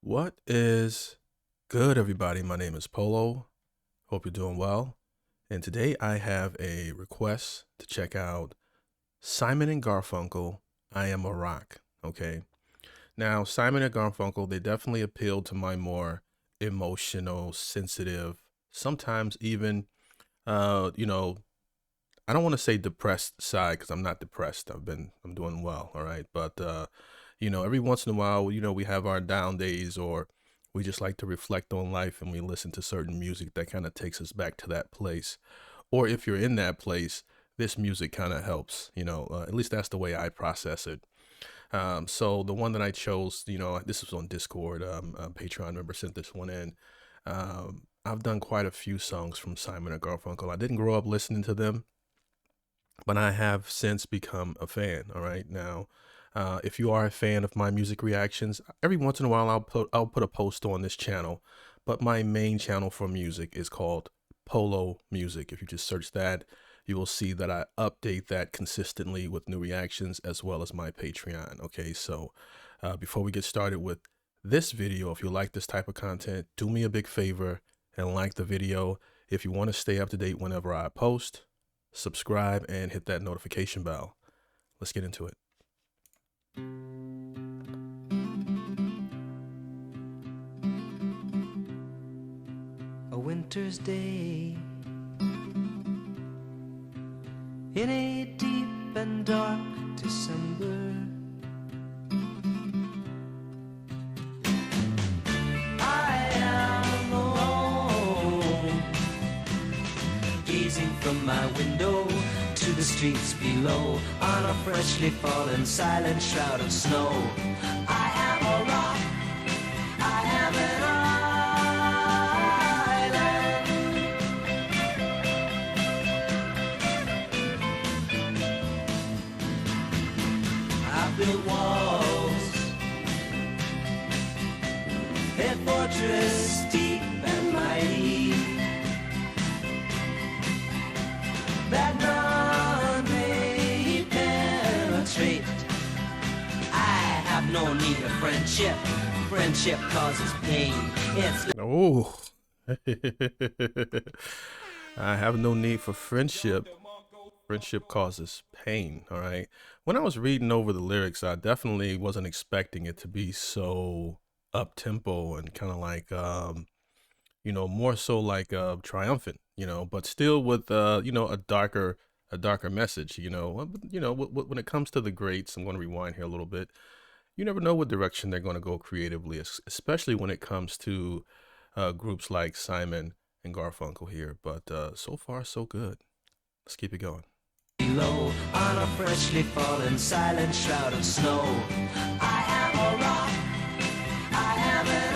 What is good, everybody? My name is Polo. Hope you're doing well. And today I have a request to check out Simon and Garfunkel. I Am a Rock. Okay. Now, Simon and Garfunkel, they definitely appeal to my more emotional, sensitive, sometimes even, uh, you know, I don't want to say depressed side because I'm not depressed. I'm doing well. All right. But every once in a while, we have our down days or we just like to reflect on life and we listen to certain music that kind of takes us back to that place. Or if you're in that place, this music kind of helps, at least that's the way I process it. So the one that I chose, this was on Discord, a Patreon member sent this one in. I've done quite a few songs from Simon and Garfunkel. I didn't grow up listening to them, but I have since become a fan. All right, now, if you are a fan of my music reactions, every once in a while I'll put a post on this channel, but my main channel for music is called Polo Music. If you just search that, you will see that I update that consistently with new reactions as well as my Patreon. Okay, so before we get started with this video, if you like this type of content, do me a big favor and like the video. If you want to stay up to date whenever I post, subscribe and hit that notification bell. Let's get into it. A winter's day in a deep and dark December, I am alone, gazing from my window to the streets below, on a freshly fallen silent shroud of snow. I am a rock, I am an island. I built walls, a fortress deep and mighty, that none may penetrate. I have no need of friendship. Friendship causes pain. It's Oh, I have no need for friendship. Friendship causes pain. All right. When I was reading over the lyrics, I definitely wasn't expecting it to be so up tempo and kind of like, more so like triumphant, but still with a darker message. When it comes to the greats, I'm going to rewind here a little bit. You never know what direction they're going to go creatively, especially when it comes to groups like Simon and Garfunkel here. But so far, so good. Let's keep it going. below, on a freshly fallen silent shroud of snow. I am a rock, I am an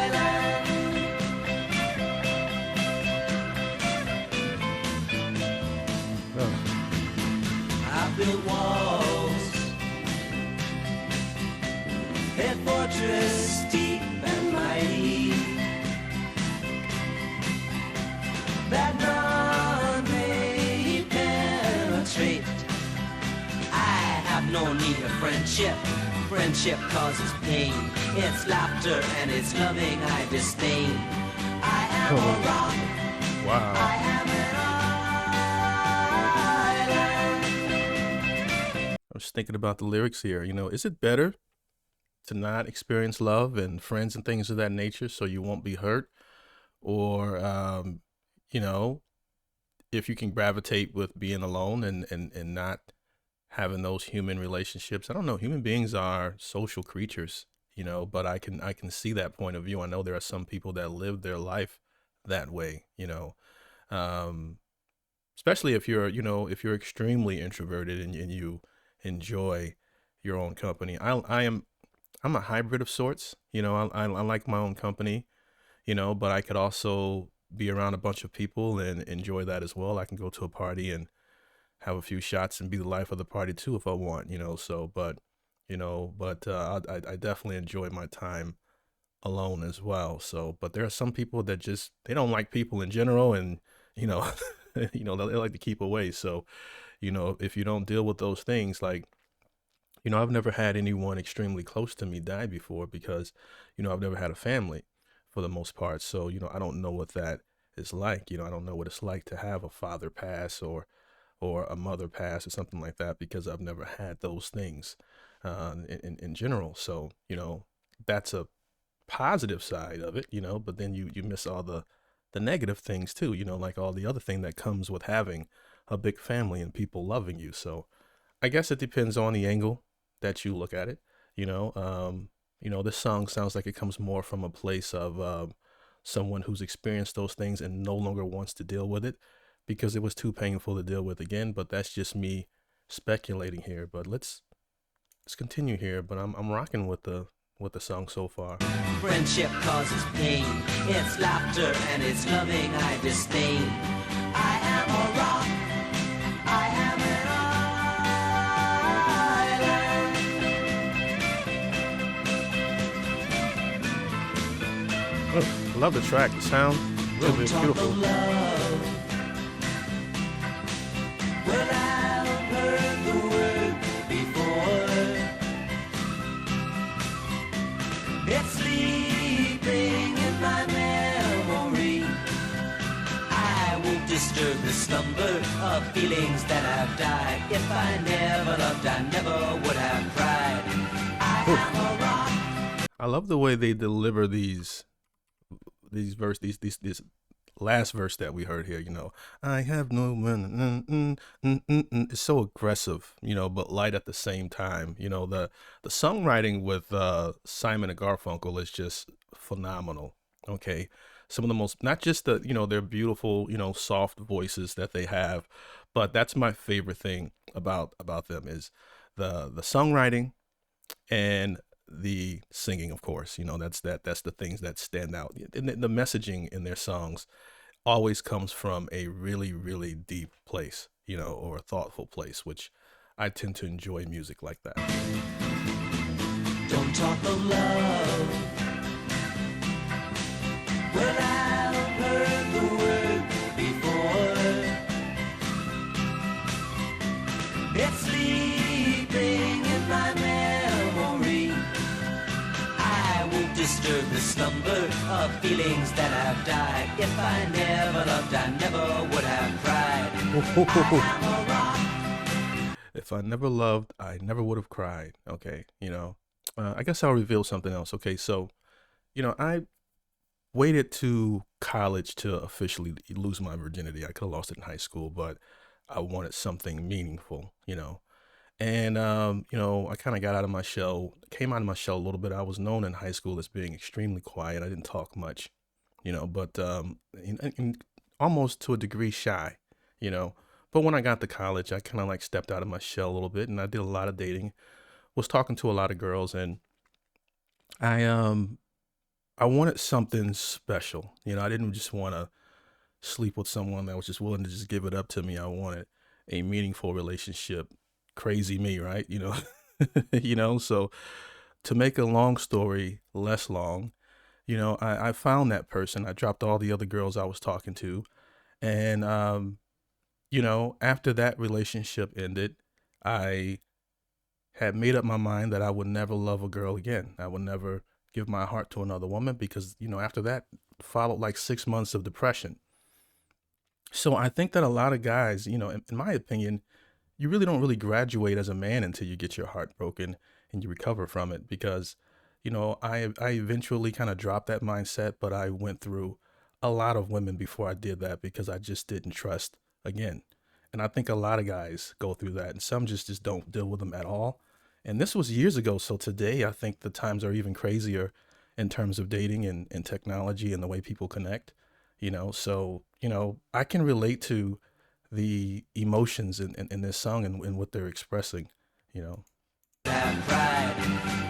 island. Oh. I built walls, a fortress deep and mighty, that none may penetrate. I have no need of friendship. Friendship causes pain. It's laughter and it's loving I disdain. I am a rock. Wow. I am an island. I was thinking about the lyrics here. Is it better to not experience love and friends and things of that nature so you won't be hurt? Or, if you can gravitate with being alone and not having those human relationships. I don't know. Human beings are social creatures, but I can see that point of view. I know there are some people that live their life that way, um, especially if you're extremely introverted and you enjoy your own company. I'm a hybrid of sorts. I like my own company, but I could also be around a bunch of people and enjoy that as well. I can go to a party and have a few shots and be the life of the party too if I want, so, I definitely enjoy my time alone as well. So, but there are some people that they don't like people in general and, you know, they like to keep away. So, if you don't deal with those things, like, I've never had anyone extremely close to me die before because, I've never had a family for the most part. So, I don't know what that is like. I don't know what it's like to have a father pass or a mother pass or something like that because I've never had those things in general. So, that's a positive side of it, but then you miss all the negative things too, like all the other thing that comes with having a big family and people loving you. So I guess it depends on the angle that you look at it. This song sounds like it comes more from a place of someone who's experienced those things and no longer wants to deal with it because it was too painful to deal with again. But that's just me speculating here. But let's continue here. But I'm rocking with the song so far. Friendship causes pain. It's laughter and it's loving I disdain. I am a rock. I am an island. Oh, I love the track. The sound really beautiful. Love. Well, I've heard the word before. It's sleeping in my memory. I won't disturb the slumber of feelings that have died. If I never loved, I never would have cried. I am a rock. I love the way they deliver this last verse that we heard here. I have no one. It's so aggressive, but light at the same time. The songwriting with Simon and Garfunkel is just phenomenal. Okay, some of the most, not just their beautiful soft voices that they have, but that's my favorite thing about them is the songwriting and the singing, of course. That's the things that stand out. And the messaging in their songs always comes from a really, really deep place, or a thoughtful place, which I tend to enjoy music like that. Don't talk of love. Well, I've heard the word before. It's sleeping in my memory. I won't disturb the slumber of feelings that have died. If I never loved, I never would have cried. I am a rock. If I never loved, I never would have cried. Okay, I guess I'll reveal something else. Okay, so, I waited to college to officially lose my virginity. I could have lost it in high school, but I wanted something meaningful, And, I kind of got out of my shell, came out of my shell a little bit. I was known in high school as being extremely quiet. I didn't talk much, but almost to a degree shy, But when I got to college, I kind of like stepped out of my shell a little bit and I did a lot of dating, was talking to a lot of girls, and I wanted something special. I didn't just want to sleep with someone that was just willing to just give it up to me. I wanted a meaningful relationship. Crazy me, right? So to make a long story less long, I found that person. I dropped all the other girls I was talking to. And, after that relationship ended, I had made up my mind that I would never love a girl again. I would never give my heart to another woman because, after that followed like 6 months of depression. So I think that a lot of guys, in my opinion, you really don't really graduate as a man until you get your heart broken and you recover from it because, I eventually kind of dropped that mindset, but I went through a lot of women before I did that because I just didn't trust again. And I think a lot of guys go through that and some just don't deal with them at all. And this was years ago. So today I think the times are even crazier in terms of dating and technology and the way people connect, So, I can relate to the emotions in this song and what they're expressing, Have pride.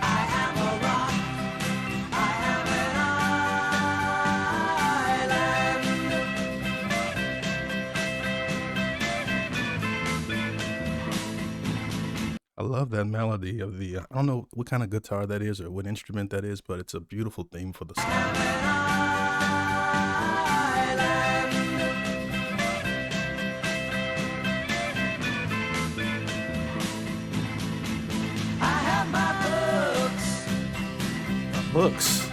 I am a rock. I am an island. I love that melody of I don't know what kind of guitar that is or what instrument that is, but it's a beautiful theme for the song. I books.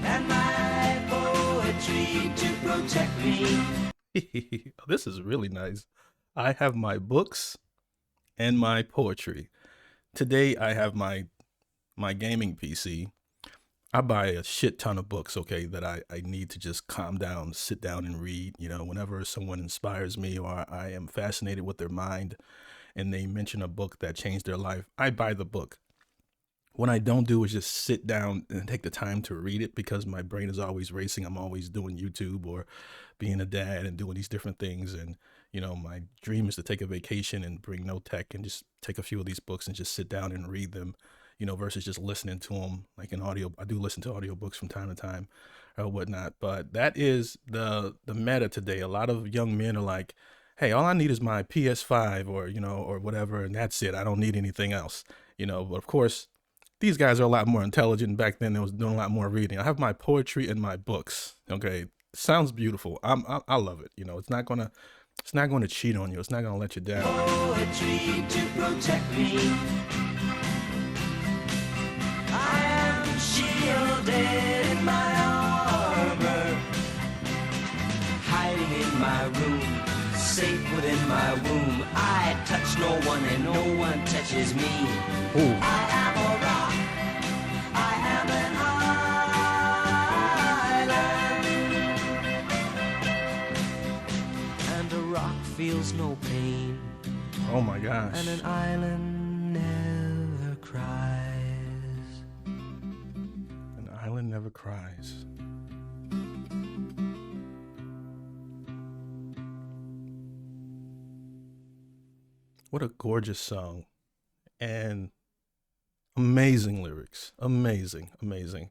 and my poetry to protect me. This is really nice. I have my books and my poetry. Today I have my gaming PC. I buy a shit ton of books, okay, that I need to just calm down, sit down and read. Whenever someone inspires me or I am fascinated with their mind and they mention a book that changed their life, I buy the book. What I don't do is just sit down and take the time to read it because my brain is always racing. I'm always doing YouTube or being a dad and doing these different things. And, my dream is to take a vacation and bring no tech and just take a few of these books and just sit down and read them, versus just listening to them like an audio. I do listen to audiobooks from time to time or whatnot, but that is the meta today. A lot of young men are like, hey, all I need is my PS5 or, or whatever. And that's it. I don't need anything else, but of course, these guys are a lot more intelligent. Back then, they was doing a lot more reading. I have my poetry and my books. Okay, sounds beautiful. I love it. It's not gonna cheat on you. It's not gonna let you down. Poetry to protect me. I am shielded in my armor, hiding in my room, safe within my womb. I touch no one and no one touches me. Ooh. I am a rock. I am an island, and a rock feels no pain, Oh my gosh. and an island never cries. An island never cries. What a gorgeous song. And amazing lyrics. Amazing, amazing.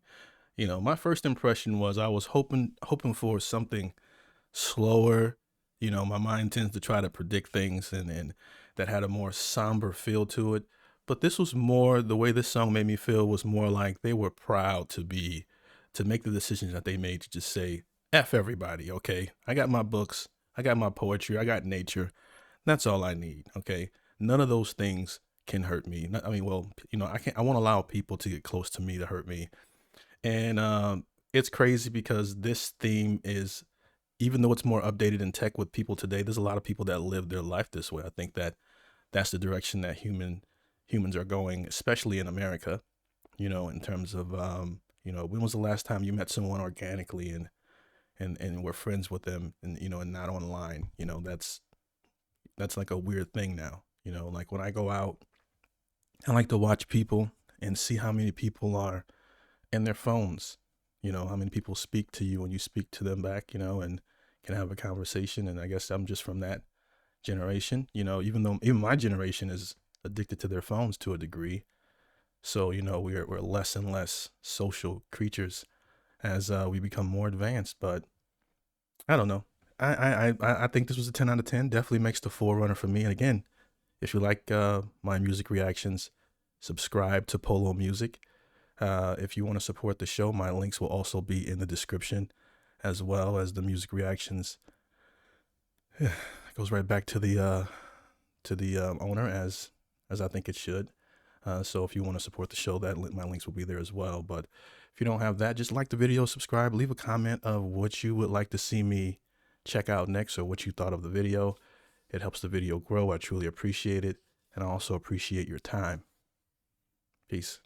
My first impression was I was hoping for something slower. My mind tends to try to predict things and that had a more somber feel to it. But this was more, the way this song made me feel was more like they were proud to make the decisions that they made to just say, F everybody, okay? I got my books, I got my poetry, I got nature. That's all I need, okay? None of those things can hurt me. I won't allow people to get close to me to hurt me. And it's crazy because this theme is, even though it's more updated in tech with people today, there's a lot of people that live their life this way. I think that's the direction that humans are going, especially in America, in terms of, when was the last time you met someone organically and were friends with them and, and not online, that's like a weird thing now. Like when I go out, I like to watch people and see how many people are in their phones, how many people speak to you and you speak to them back, and can have a conversation. And I guess I'm just from that generation, even though even my generation is addicted to their phones to a degree. So, we're less and less social creatures as we become more advanced. But I don't know. I think this was a 10 out of 10. Definitely makes the forerunner for me. And again, if you like my music reactions, subscribe to Polo Music. If you want to support the show, my links will also be in the description, as well as the music reactions. It goes right back to the owner as I think it should. So if you want to support the show, my links will be there as well. But if you don't have that, just like the video, subscribe, leave a comment of what you would like to see me check out next or what you thought of the video. It helps the video grow. I truly appreciate it. And I also appreciate your time. Peace.